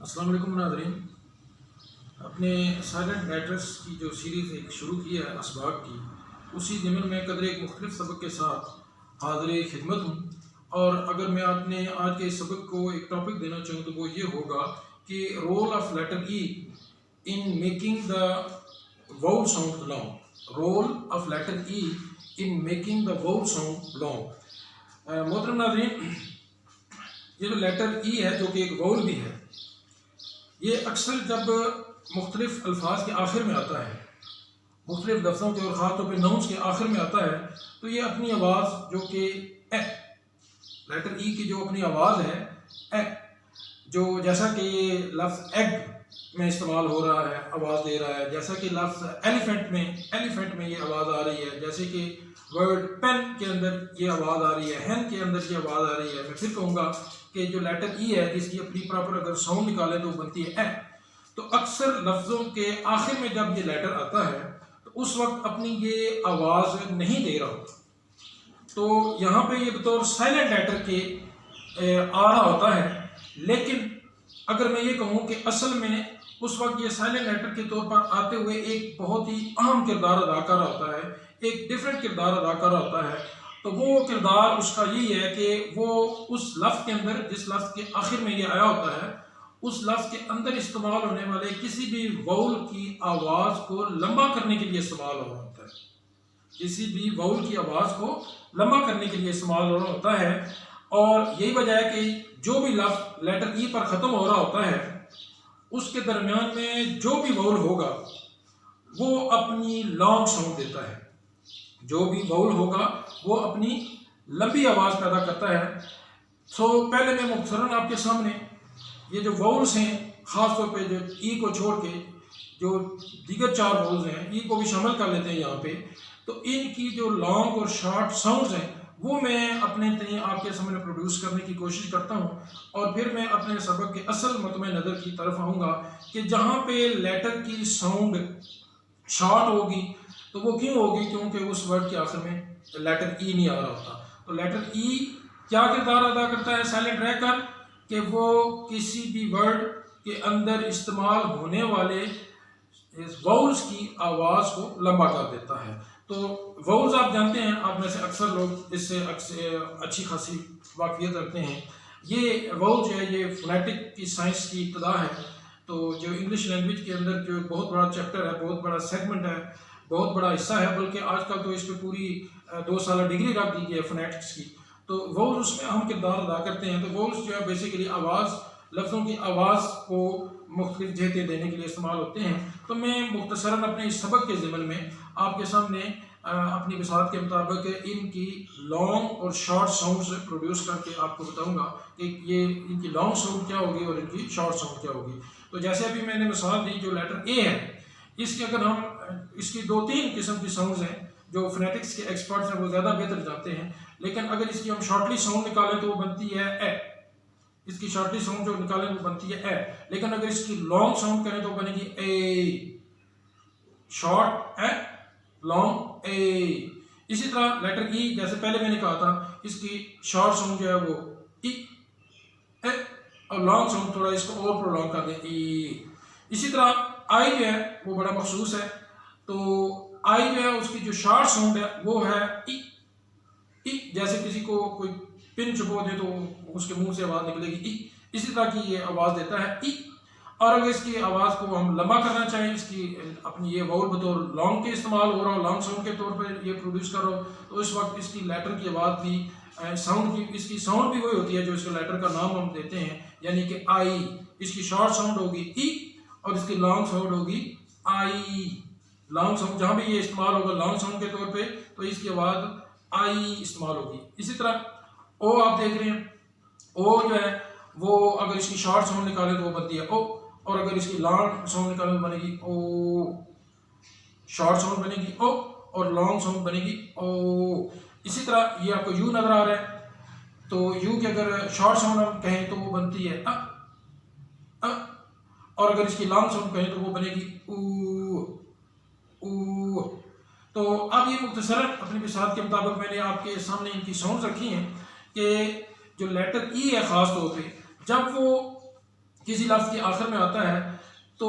अस्सलाम वालेकुम नाज़रीन। अपने साइलेंट लेटर्स की जो सीरीज़ एक शुरू की है असबाब की, उसी ज़मीन में कदर एक मुख्तलिफ सबक के साथ हाज़िर खिदमत हूँ। और अगर मैं अपने आज के इस सबक को एक टॉपिक देना चाहूँ तो वो ये होगा कि role of letter E in making the vowel sound long. Role of letter E in making the vowel sound long. मोहतरम नाज़रीन, ये जो लेटर ई है जो कि एक वाउल भी है, ये अक्सर जब मुख्तलिफ अल्फाज के आखिर में आता है, मुख्तलिफ लफ्ज़ों के और ख़ास तौर पर नाउन्स के आखिर में आता है, तो ये अपनी आवाज़ जो कि ए, लेटर ई की जो अपनी आवाज़ है ए, जो जैसा कि ये लफ्ज़ एग में इस्तेमाल हो रहा है, आवाज़ दे रहा है, जैसा कि लफ्ज़ एलिफेंट में ये आवाज़ आ रही है, जैसे कि वर्ड पेन के अंदर ये आवाज़ आ रही है, हैन के अंदर ये आवाज़ आ रही है। मैं फिर कहूँगा कि जो लेटर ई है जिसकी अपनी प्रॉपर अगर साउंड निकालें तो बनती है ए। तो अक्सर लफ्ज़ों के आखिर में जब ये लेटर आता है तो उस वक्त अपनी ये आवाज़ नहीं दे रहा होता, तो यहाँ पे ये बतौर साइलेंट लेटर के आ रहा होता है। लेकिन अगर मैं ये कहूँ कि असल में उस वक्त ये साइलेंट लेटर के तौर पर आते हुए एक बहुत ही अहम किरदार अदा कर रहा होता है, एक डिफरेंट किरदार अदा कर रहा होता है। तो वो किरदार उसका यही है कि वो उस लफ्ज़ के अंदर, जिस लफ्ज़ के आखिर में ये आया होता है, उस लफ्ज़ के अंदर इस्तेमाल होने वाले किसी भी वाउल की आवाज़ को लंबा करने के लिए इस्तेमाल हो रहा होता है, किसी भी वाउल की आवाज़ को लंबा करने के लिए इस्तेमाल हो रहा होता है। और यही वजह है कि जो भी लफ्ज़ लेटर ई पर ख़त्म हो रहा होता है उसके दरमियान में जो भी वाउल होगा वो अपनी लॉन्ग साउंड देता है, जो भी वाउल होगा वो अपनी लंबी आवाज़ पैदा करता है। सो पहले मैं मुख्तसरन आपके सामने ये जो वाउल्स हैं, ख़ास तौर पे जो ई को छोड़ के जो दीगर चार वाउल्स हैं, ई को भी शामिल कर लेते हैं यहाँ पे, तो इनकी जो लॉन्ग और शॉर्ट साउंड्स हैं वो मैं अपने तय आपके सामने प्रोड्यूस करने की कोशिश करता हूँ। और फिर मैं अपने सबक के असल मतमे नज़र की तरफ आऊँगा कि जहाँ पे लेटर की साउंड शॉर्ट होगी तो वो क्यों होगी, क्योंकि उस वर्ड के आखिर में लेटर ई नहीं आ रहा होता। तो लेटर ई क्या किरदार अदा करता है साइलेंट रहकर, कि वो किसी भी वर्ड के अंदर इस्तेमाल होने वाले इस वाउल्स की आवाज़ को लंबा कर देता है। तो वाउल्स आप जानते हैं, आप में से अक्सर लोग इससे अच्छी खासी वाक़ियत रखते हैं। ये वाउल जो है ये फोनेटिक की साइंस की इब्तिदा है। तो जो इंग्लिश लैंग्वेज के अंदर जो बहुत बड़ा चैप्टर है, बहुत बड़ा सेगमेंट है, बहुत बड़ा हिस्सा है, बल्कि आजकल तो इस पर पूरी 2 साल डिग्री रख दी गई है फोनेटिक्स की। तो वाउल्स उसमें अहम किरदार अदा करते हैं। तो वाउल्स जो है बेसिकली आवाज़, लफ्ज़ों की आवाज़ को मुख्तलिफ जहतें देने के लिए इस्तेमाल होते हैं। तो मैं मुख्तसरन अपने इस सबक के ज़िमन में आपके सामने अपनी वसात के मुताबिक इनकी लॉन्ग और शॉर्ट साउंड्स प्रोड्यूस करके आपको बताऊंगा कि ये इनकी लॉन्ग साउंड क्या होगी और इनकी शॉर्ट साउंड क्या होगी। तो जैसे अभी मैंने मिसाल दी, जो लेटर ए है इसके अगर हम इसकी 2-3 किस्म की साउंड्स हैं, जो फोनेटिक्स के एक्सपर्ट्स हैं वो ज़्यादा बेहतर जानते हैं। लेकिन अगर इसकी हम शॉर्टली साउंड निकालें तो वो बनती है ए, इसकी शॉर्टली साउंड जो निकालें वो बनती है ए। लेकिन अगर इसकी लॉन्ग साउंड करें तो बनेगी ए, शॉर्ट ए, लॉन्ग ए। इसी तरह लेटर ई, जैसे पहले मैंने कहा था, इसकी शॉर्ट साउंड जो है वो ई ए, और लॉन्ग साउंड थोड़ा इसको और प्रोलॉन्ग कर दें ई। इसी तरह आई जो है वो बड़ा मखसूस है। तो आई जो है उसकी जो शॉर्ट साउंड है वो है ई ई, जैसे किसी को कोई पिन चुबो दे तो उसके मुंह से आवाज़ निकलेगी ई, इसी तरह की ये आवाज़ देता है ई। और अगर इसकी आवाज़ को हम लंबा करना चाहें, इसकी अपनी ये वाउल बतौर लॉन्ग के इस्तेमाल हो रहा हो, लॉन्ग साउंड के तौर पर ये प्रोड्यूस कर रहा हो, तो इस वक्त इसकी लेटर की आवाज़ भी साउंड की, इसकी साउंड भी वही होती है जो इसके लेटर का नाम हम देते हैं, यानी कि आई। इसकी शॉर्ट साउंड होगी ई और इसकी लॉन्ग साउंड होगी आई। लॉन्ग साउंड जहाँ भी ये इस्तेमाल होगा लॉन्ग साउंड के तौर पे, तो इसकी आवाज़ आई इस्तेमाल होगी। इसी तरह ओ आप देख रहे हैं, ओ जो है वो अगर इसकी शॉर्ट साउंड निकाले तो वो बनती है ओ, और अगर इसकी लॉन्ग साउंड निकाले तो बनेगी ओ। शॉर्ट साउंड बनेगी ओ और लॉन्ग साउंड बनेगी ओ। इसी तरह ये आपको यू नजर आ रहा है, तो यू की अगर शॉर्ट साउंड हम कहें तो वो बनती है अ, और अगर इसकी लॉन्ग साउंड कहें तो वो बनेगी ऊ ऊ। तो अब ये मुख्तसरन अपनी विसात के मुताबिक मैंने आपके सामने इनकी साउंड रखी हैं कि जो लेटर ई है ख़ास तौर पे जब वो किसी लफ्ज़ के आखिर में आता है तो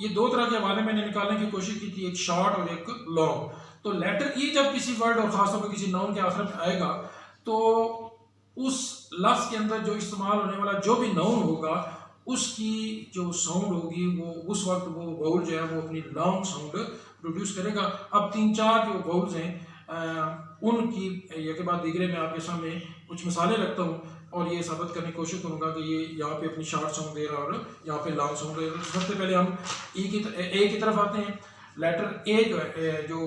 ये दो तरह के हवाले मैंने निकालने की कोशिश की थी, एक शॉर्ट और एक लॉन्ग। तो लेटर ई जब किसी वर्ड और ख़ासतौर पर किसी नाउन के आखिर में आएगा तो उस लफ्ज़ के अंदर जो इस्तेमाल होने वाला जो भी नाउन होगा उसकी जो साउंड होगी वो उस वक्त वो वाउल जो है वो अपनी लॉन्ग साउंड प्रोड्यूस करेगा। अब 3-4 जो वाउल्स हैं उनकी एक बाद दीगरे मैं आपके सामने कुछ मिसालें रखता हूँ और ये साबित करने की कोशिश करूँगा कि ये यहाँ पे अपनी शॉर्ट साउंड दे रहा है और यहाँ पे लॉन्ग साउंड दे रहा है। सबसे पहले हम ए की तरफ आते हैं। लेटर ए जो है, जो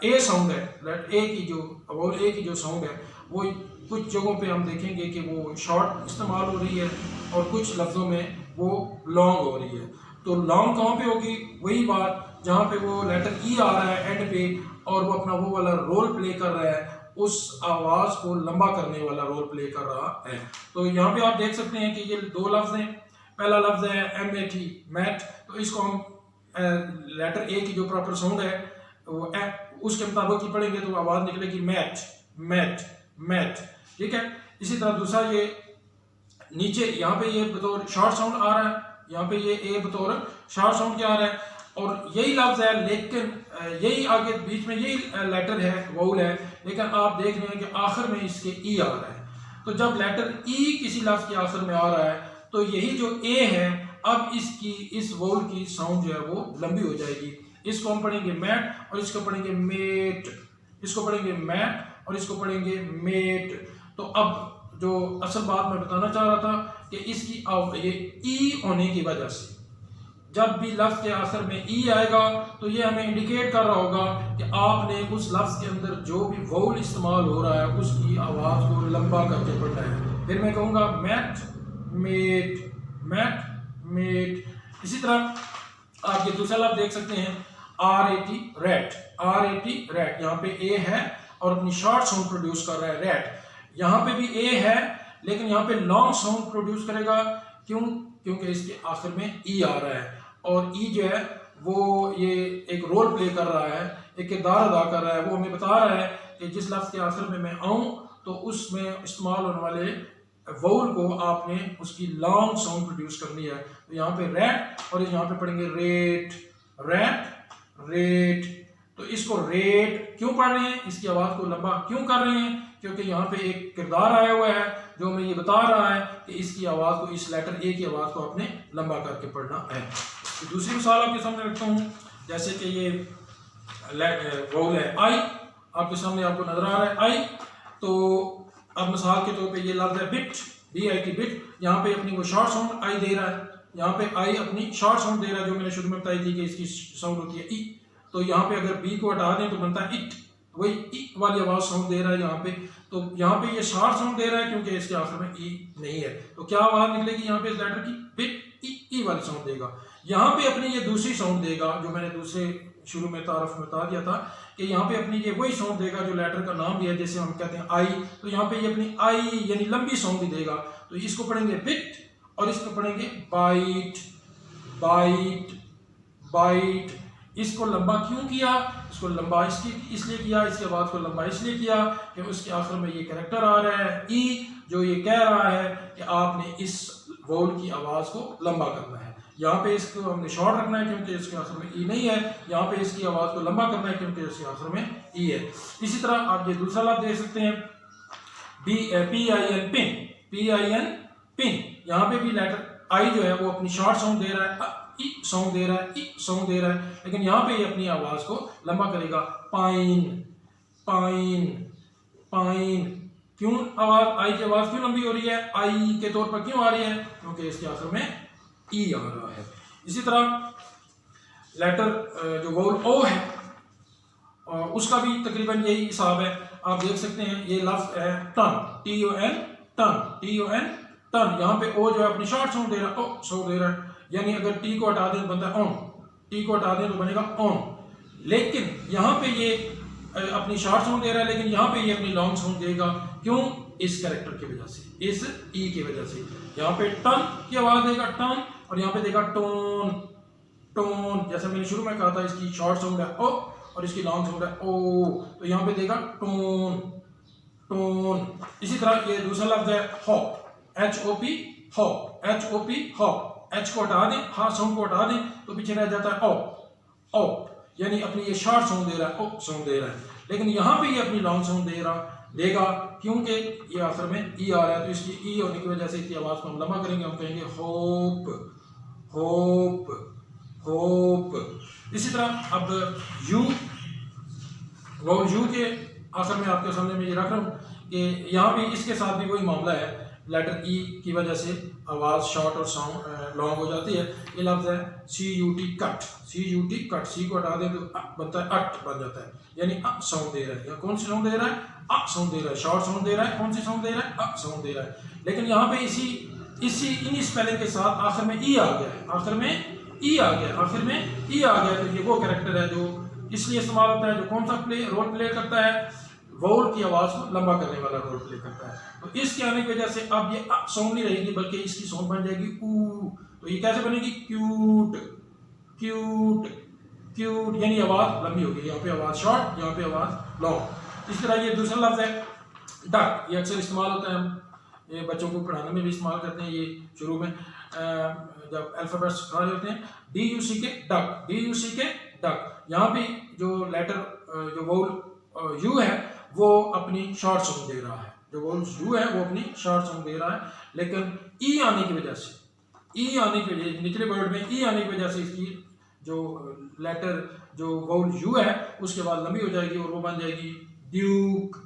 ए साउंड है, लेटर ए की जो वाउल ए की जो साउंड है वो कुछ जगहों पे हम देखेंगे कि वो शॉर्ट इस्तेमाल हो रही है और कुछ लफ्ज़ों में वो लॉन्ग हो रही है। तो लॉन्ग कहाँ पे होगी? वही बात जहाँ पे वो लेटर ई आ रहा है एंड पे और वो अपना वो वाला रोल प्ले कर रहा है, उस आवाज़ को लंबा करने वाला रोल प्ले कर रहा है। तो यहाँ पे आप देख सकते हैं कि ये दो लफ्ज़ हैं। पहला लफ्ज़ है MAT, मैट। तो इसको हम लेटर ए की जो प्रॉपर साउंड है वो उसके मुताबिक ही पढ़ेंगे तो आवाज़ निकलेगी मैट, मैट, मैट। ठीक है। इसी तरह दूसरा ये नीचे यहाँ पे ये बतौर शॉर्ट साउंड आ रहा है, यहाँ पे ये ए बतौर शॉर्ट साउंड क्या आ रहा है और यही लफ्ज़ है, लेकिन यही आगे बीच में यही लेटर है, वाउल है, लेकिन आप देख रहे हैं कि आखिर में इसके ई आ रहा है। तो जब लेटर ई किसी लफ्ज़ के आखिर में आ रहा है तो यही जो ए है अब इसकी इस वाउल की साउंड जो है वो लंबी हो जाएगी। इसको हम पढ़ेंगे मैट और इसको पढ़ेंगे मेट, इसको पढ़ेंगे मैट और इसको पढ़ेंगे मेट। तो अब जो असल बात मैं बताना चाह रहा था कि इसकी ये ई होने की वजह से जब भी लफ्ज़ के आखिर में ई आएगा तो ये हमें इंडिकेट कर रहा होगा कि आपने उस लफ्ज़ के अंदर जो भी वाउल इस्तेमाल हो रहा है उसकी आवाज़ को लंबा करके पढ़ना है। फिर मैं कहूँगा मैट, मेट, मैट, मेट। इसी तरह आप ये दूसरा लफ्ज़ देख सकते हैं RAT, रैट, RAT, रैट। यहाँ पे ए है और अपनी शॉर्ट साउंड प्रोड्यूस कर रहा है रैट। यहाँ पे भी ए है लेकिन यहाँ पे लॉन्ग साउंड प्रोड्यूस करेगा। क्यों? क्योंकि इसके आखिर में ई आ रहा है और ई जो है वो ये एक रोल प्ले कर रहा है, एक किरदार अदा कर रहा है। वो हमें बता रहा है कि जिस लफ्ज़ के आखिर में मैं आऊँ तो उसमें इस्तेमाल होने वाले वाउल को आपने उसकी लॉन्ग साउंड प्रोड्यूस करनी है। तो यहाँ पे रैट और यहाँ पे पढ़ेंगे रेट, रैट, रेट। तो इसको रेट क्यों पढ़ रहे हैं, इसकी आवाज़ को लंबा क्यों कर रहे हैं? क्योंकि यहाँ पे एक किरदार आया हुआ है जो हमें ये बता रहा है कि इसकी आवाज़ को, इस लेटर ए की आवाज़ को आपने लंबा करके पढ़ना है। तो दूसरी मिसाल आपके सामने रखता हूँ, जैसे कि ये वाउल है आई, आपके सामने आपको नजर आ रहा है आई। तो अब मिसाल के तौर पे ये लफ्ज़ है बिट, BIT, बिट। यहाँ पे अपनी वो शॉर्ट साउंड आई दे रहा है, यहाँ पे आई अपनी शॉर्ट साउंड दे रहा है जो मैंने शुरू में बताई थी कि इसकी साउंड होती है ई। तो यहाँ पे अगर बी को हटा दें तो बनता है इट, वही ई वाली आवाज़ साउंड दे रहा है यहाँ पे। तो यहाँ पे ये शॉर्ट साउंड दे रहा है क्योंकि इसके आखिर में ई नहीं है। तो क्या आवाज़ निकलेगी यहाँ पे इस लेटर की? बिट, ई वाली साउंड देगा। यहाँ पे अपनी ये दूसरी साउंड देगा जो मैंने दूसरे शुरू में तारफ में बता दिया था कि यहाँ पे अपनी ये वही साउंड देगा जो लेटर का नाम दिया है, जैसे हम कहते हैं आई। तो यहाँ पे ये अपनी आई यानी लंबी साउंड भी देगा। तो इसको पढ़ेंगे बिट और इसको पढ़ेंगे बाइट, बाइट, बाइट। इसको लंबा क्यों किया? इसको लंबा इसलिए किया, इसकी आवाज़ को लंबा इसलिए किया कि उसके आखिर में ये कैरेक्टर आ रहा है ई, जो ये कह रहा है कि आपने इस वाउल की आवाज़ को लंबा करना है। यहाँ पे इसको हमने शॉर्ट रखना है क्योंकि इसके आखिर में ई नहीं है, यहाँ पे इसकी आवाज़ को लंबा करना है क्योंकि इसके आखिर में ई है। इसी तरह आप ये दूसरा लफ्ज़ देख सकते हैं PIN, पिन, PIN, पिन। यहाँ पे भी लेटर आई जो है वो अपनी शॉर्ट साउंड दे रहा है, ई साउंड दे रहा है, ई साउंड दे रहा है, लेकिन यहाँ पे ये अपनी आवाज़ को लंबा करेगा। Pine, pine, pine. क्यों आवाज़ आई की आवाज़ क्यों लंबी हो रही है? आई के तौर पर क्यों आ रही है? क्योंकि इसके आखिर में ई आ रहा है। इसी तरह लेटर जो वाउल ओ है उसका भी तकरीबन यही हिसाब है। आप देख सकते हैं ये लफ्ज़ है ton, TON, ton, TON, ton. यहाँ पे ओ जो है अपनी शॉर्ट साउंड दे रहा है, ओ साउंड दे रहा है, यानी अगर टी को हटा दें तो बनता है ऑन, टी को हटा दें तो बनेगा ऑन। लेकिन यहाँ पे ये अपनी शॉर्ट साउंड दे रहा है, लेकिन यहाँ पे ये अपनी लॉन्ग साउंड देगा। क्यों? इस कैरेक्टर की वजह से, इस ई की वजह से। यहाँ पे टन की आवाज़ देगा टन और यहाँ पे देगा टोन, टोन। जैसे मैंने शुरू में कहा था इसकी शॉर्ट साउंड है ओ और इसकी लॉन्ग साउंड है ओ, तो यहाँ पे देगा टोन, टोन। इसी तरह ये दूसरा लफ्ज़ है hop, HOP, hop, HOP, hop, H को हटा दें, हा साउंड को हटा दें तो पीछे रह जाता है ओ ओ, यानी अपनी ये शॉर्ट साउंड दे रहा है, ओ साउंड दे रहा है। लेकिन यहाँ पे ये अपनी लॉन्ग साउंड देगा क्योंकि ये आखिर में ई आ रहा है, तो इसकी ई होने की वजह से इसकी आवाज़ को हम लंबा करेंगे, हम कहेंगे होप होप होप। इसी तरह अब यू, वाउल यू के आखिर में आपके सामने मैं ये रख रहा हूँ कि यहाँ भी इसके साथ भी वही मामला है, लेटर ई की वजह से आवाज़ शॉर्ट और साउंड लॉन्ग हो जाती है। ये लफ्ज़ है CUT कट, CUT कट, सी को हटा दें तो बनता है अट बन जाता है, यानी अ साउंड दे रहा है। या कौन सी साउंड दे रहा है? अ साउंड दे रहा है, शॉर्ट साउंड दे रहा है। कौन सी साउंड दे रहा है? अ साउंड दे रहा है। लेकिन यहाँ पे इन स्पेलिंग के साथ आखिर में ई आ गया है, आखिर में ई आ गया, आखिर में ई आ गया। तो ये वो कैरेक्टर है जो इसलिए इस्तेमाल होता है, जो कौन सा रोल प्ले करता है, वाउल की आवाज़ को लंबा करने वाला रोल प्ले करता है। तो इसके आने की वजह से अब ये साउंड नहीं रहेगी, बल्कि इसकी साउंड बन जाएगी ऊ। तो ये कैसे बनेगी? क्यूट क्यूट क्यूट, यानी आवाज़ लंबी होगी, यहाँ पे आवाज़ शॉर्ट, यहाँ पे आवाज़ लॉन्ग। इस तरह ये दूसरा लफ्ज़ है डक, ये अक्सर इस्तेमाल होता है, हम ये बच्चों को पढ़ाने में भी इस्तेमाल करते हैं। ये शुरू में जब अल्फ़ाबेट्स सिखा रहे होते हैं, DUCK डक, DUCK डक। यहाँ पे जो लेटर जो वाउल यू है वो अपनी शॉर्ट साउंड दे रहा है, जो वाउल यू है वो अपनी शॉर्ट साउंड दे रहा है। लेकिन ई आने की वजह से, ई आने की वजह, निचले वर्ड में ई आने की वजह से इसकी जो लेटर जो वाउल यू है उसके बाद लंबी हो जाएगी और वो बन जाएगी Duke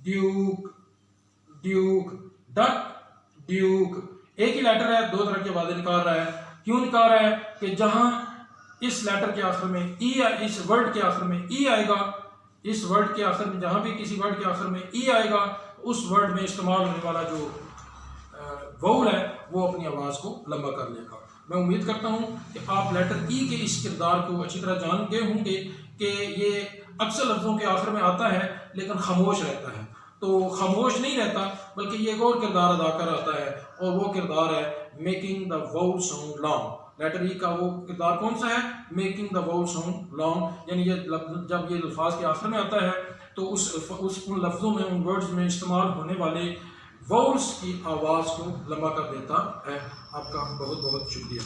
Duke Duke, duck Duke. एक ही लेटर है, दो तरह की आवाज़ें निकाल रहा है। क्यों निकाल रहा है? कि जहाँ इस लेटर के आखिर में ई, इस वर्ड के आखिर में ई आएगा, इस वर्ड के आखिर में, जहाँ भी किसी वर्ड के आखिर में ई आएगा, उस वर्ड में इस्तेमाल होने वाला जो वाउल है वो अपनी आवाज़ को लंबा कर लेगा। मैं उम्मीद करता हूँ कि आप लेटर ई के इस किरदार को अच्छी तरह जान गए होंगे कि ये अक्सर लफ्ज़ों के आखिर में आता है लेकिन खामोश रहता है। तो खामोश नहीं रहता, बल्कि ये एक और किरदार अदा कर आता है, और वो किरदार है making the vowel sound long. Letter E का वो किरदार कौन सा है? Making the vowel sound long, यानी ये जब ये अल्फाज के आखिर में आता है तो उन लफ्ज़ों में, उन वर्ड्स में इस्तेमाल होने वाले वाउल्स की आवाज़ को लंबा कर देता है। आपका बहुत बहुत शुक्रिया।